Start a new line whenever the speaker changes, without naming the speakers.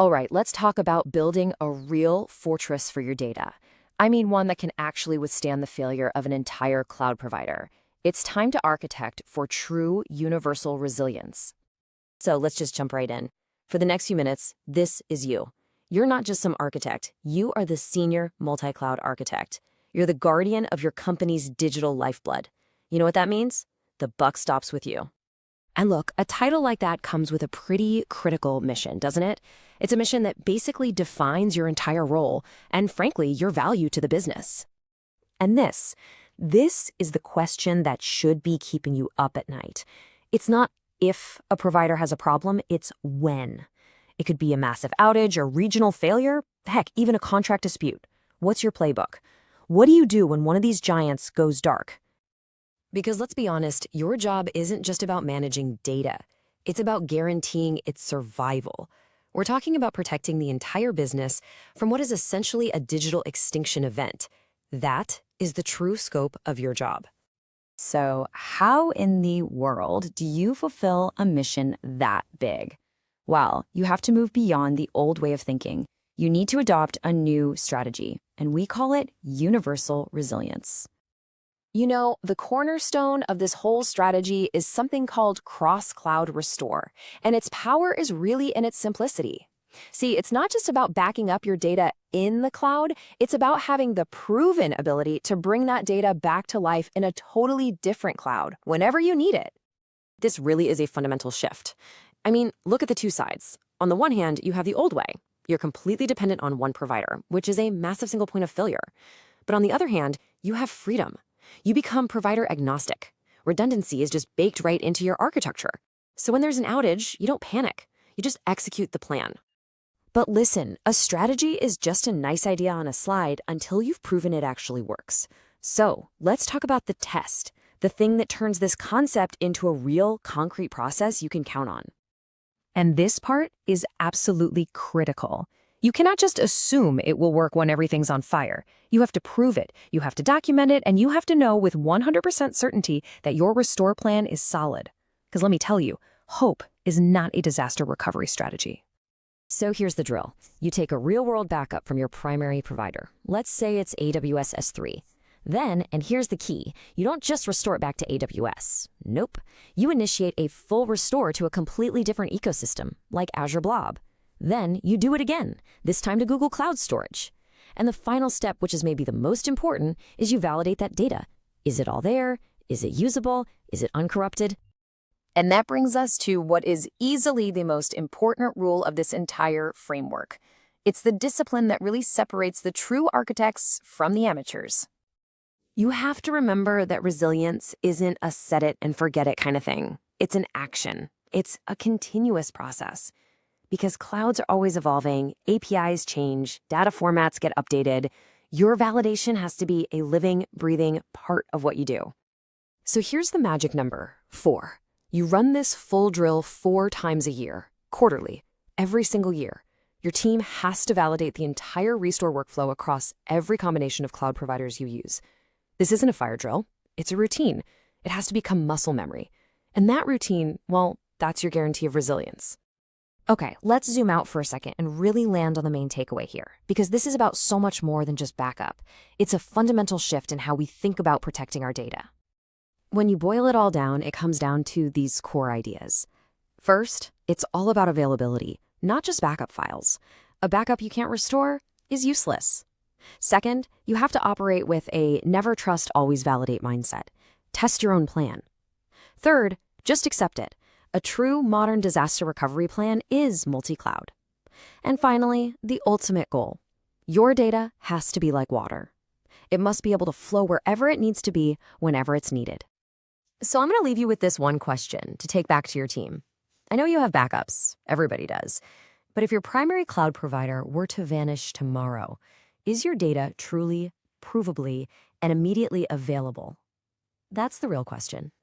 All right, let's talk about building a real fortress for your data. I mean, one that can actually withstand the failure of an entire cloud provider. It's time to architect for true universal resilience. So let's just jump right in. For the next few minutes, this is you. You're not just some architect. You are the senior multi-cloud architect. You're the guardian of your company's digital lifeblood. You know what that means? The buck stops with you. And look, a title like that comes with a pretty critical mission, doesn't it? It's a mission that basically defines your entire role and, frankly, your value to the business. And this is the question that should be keeping you up at night. It's not if a provider has a problem, it's when. It could be a massive outage or regional failure, heck, even a contract dispute. What's your playbook? What do you do when one of these giants goes dark? Because let's be honest, your job isn't just about managing data. It's about guaranteeing its survival. We're talking about protecting the entire business from what is essentially a digital extinction event. That is the true scope of your job. So, how in the world do you fulfill a mission that big? Well, you have to move beyond the old way of thinking. You need to adopt a new strategy, and we call it universal resilience. You know, the cornerstone of this whole strategy is something called cross-cloud restore, and its power is really in its simplicity. See, it's not just about backing up your data in the cloud, it's about having the proven ability to bring that data back to life in a totally different cloud whenever you need it. This really is a fundamental shift. I mean, look at the two sides. On the one hand, you have the old way. You're completely dependent on one provider, which is a massive single point of failure. But on the other hand, you have freedom. You become provider agnostic. Redundancy is just baked right into your architecture. So when there's an outage, you don't panic. You just execute the plan. But listen, a strategy is just a nice idea on a slide until you've proven it actually works. So let's talk about the test, the thing that turns this concept into a real, concrete process you can count on. And this part is absolutely critical. You cannot just assume it will work when everything's on fire. You have to prove it, you have to document it, and you have to know with 100% certainty that your restore plan is solid. Because let me tell you, hope is not a disaster recovery strategy. So here's the drill. You take a real-world backup from your primary provider. Let's say it's AWS S3. Then, and here's the key, you don't just restore it back to AWS. Nope. You initiate a full restore to a completely different ecosystem, like Azure Blob. Then you do it again, this time to Google Cloud Storage. And the final step, which is maybe the most important, is you validate that data. Is it all there? Is it usable? Is it uncorrupted? And that brings us to what is easily the most important rule of this entire framework. It's the discipline that really separates the true architects from the amateurs. You have to remember that resilience isn't a set it and forget it kind of thing. It's an action. It's a continuous process. Because clouds are always evolving, APIs change, data formats get updated, your validation has to be a living, breathing part of what you do. So here's the magic number, 4. You run this full drill 4 times a year, quarterly, every single year. Your team has to validate the entire restore workflow across every combination of cloud providers you use. This isn't a fire drill, it's a routine. It has to become muscle memory. And that routine, well, that's your guarantee of resilience. Okay, let's zoom out for a second and really land on the main takeaway here, because this is about so much more than just backup. It's a fundamental shift in how we think about protecting our data. When you boil it all down, it comes down to these core ideas. First, it's all about availability, not just backup files. A backup you can't restore is useless. Second, you have to operate with a never trust, always validate mindset. Test your own plan. Third, just accept it. A true modern disaster recovery plan is multi-cloud. And finally, the ultimate goal. Your data has to be like water. It must be able to flow wherever it needs to be, whenever it's needed. So I'm going to leave you with this one question to take back to your team. I know you have backups. Everybody does. But if your primary cloud provider were to vanish tomorrow, is your data truly, provably, and immediately available? That's the real question.